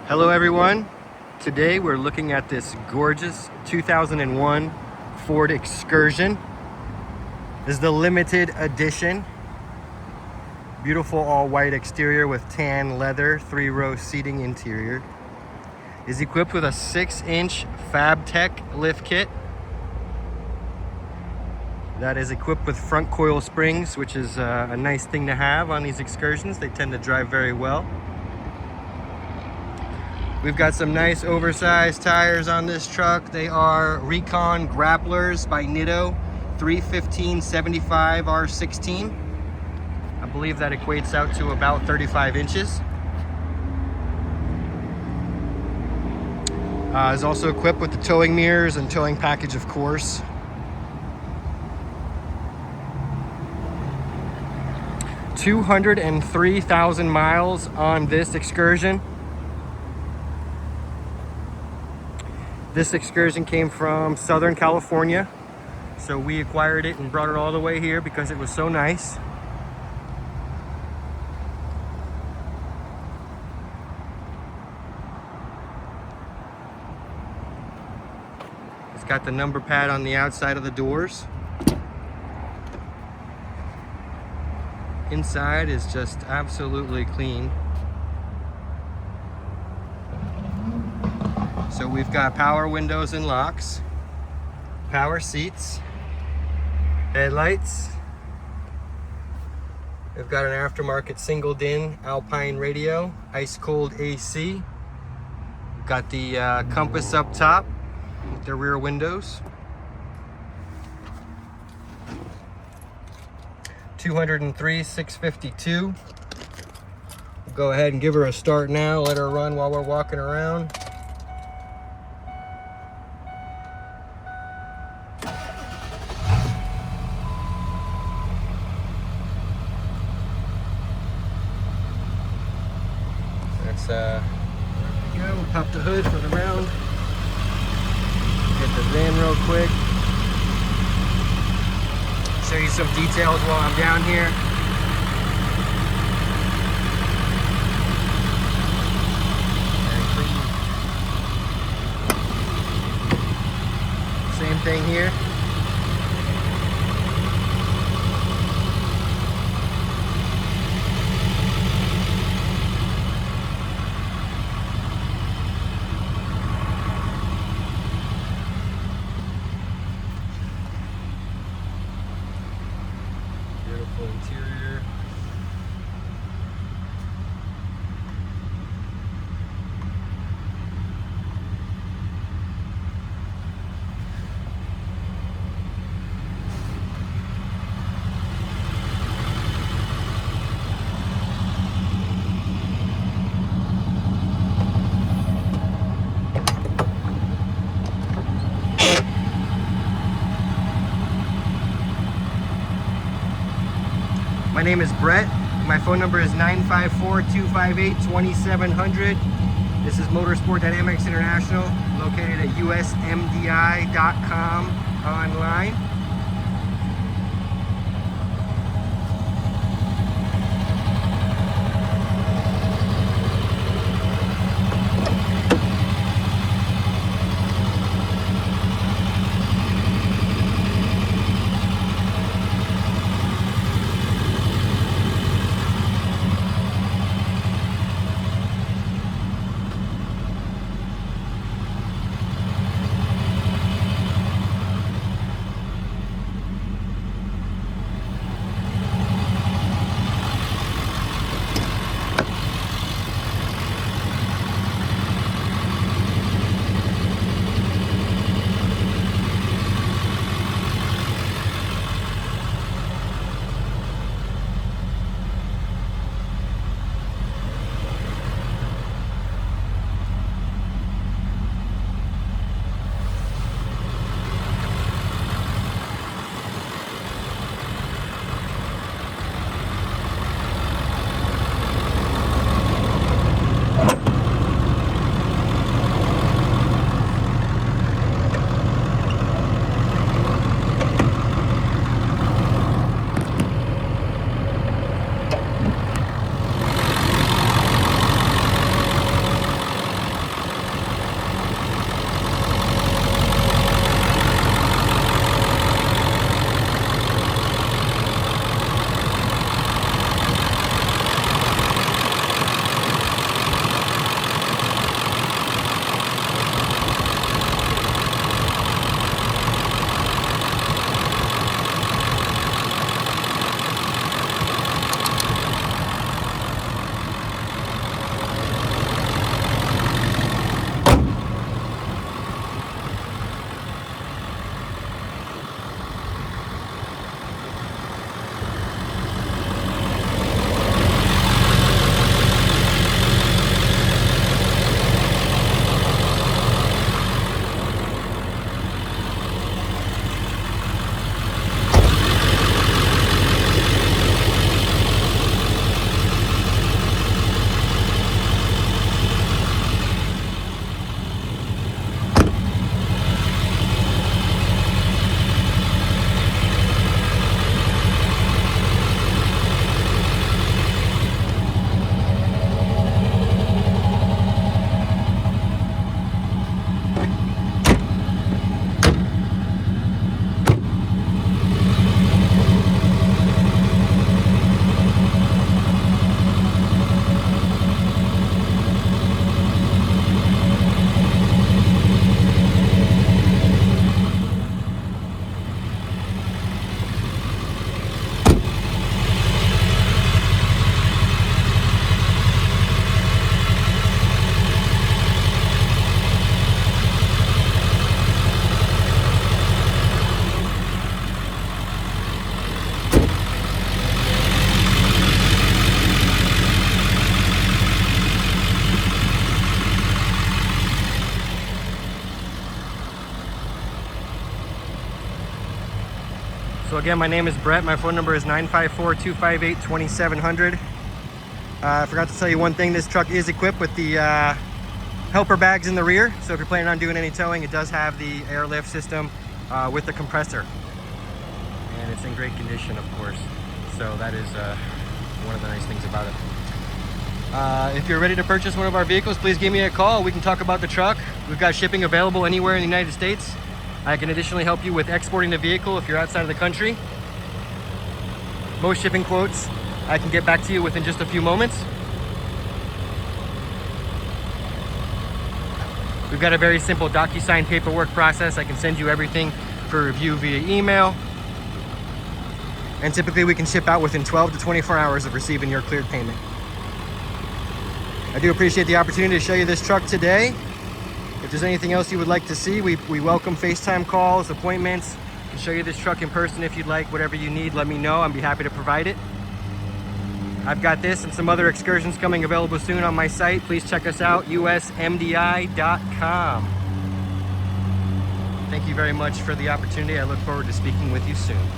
Hello everyone. Today we're looking at this gorgeous 2001 Ford Excursion. This is the limited edition. Beautiful all white exterior with tan leather, 3-row seating interior. Is equipped with a 6-inch Fabtech lift kit. That is equipped with front coil springs, which is a nice thing to have on these excursions. They tend to drive very well. We've got some nice oversized tires on this truck. They are Recon Grapplers by NITTO, 315/75 R16. I believe that equates out to about 35 inches. Is also equipped with the towing mirrors and towing package, of course. $203,000 miles on this excursion. This excursion came from Southern California, so we acquired it and brought it all the way here because it was so nice. It's got the number pad on the outside of the doors. Inside is just absolutely clean. So we've got power windows and locks, power seats, headlights. We've got an aftermarket single DIN Alpine radio, ice cold AC. We've got the compass up top with the rear windows. 203,652. We'll go ahead and give her a start now. Let her run while we're walking around. There we go. We'll pop the hood for the round. Get the van real quick. Show you some details while I'm down here. Very clean. Same thing here. Beautiful interior. My name is Brett. My phone number is 954-258-2700. This is Motorsport Dynamics International, located at usmdi.com online. So again, my name is Brett. My phone number is 954-258-2700. I forgot to tell you one thing. This truck is equipped with the helper bags in the rear. So if you're planning on doing any towing, it does have the AIRLIFT system with the compressor. And it's in great condition, of course. So that is one of the nice things about it. If you're ready to purchase one of our vehicles, please give me a call. We can talk about the truck. We've got shipping available anywhere in the United States. I can additionally help you with exporting the vehicle if you're outside of the country. Most shipping quotes I can get back to you within just a few moments. We've got a very simple DocuSign paperwork process. I can send you everything for review via email. And typically we can ship out within 12 to 24 hours of receiving your cleared payment. I do appreciate the opportunity to show you this truck today. If there's anything else you would like to see, we welcome FaceTime calls, appointments. I can show you this truck in person if you'd like. Whatever you need, let me know. I'd be happy to provide it. I've got this and some other excursions coming available soon on my site. Please check us out, usmdi.com. Thank you very much for the opportunity. I look forward to speaking with you soon.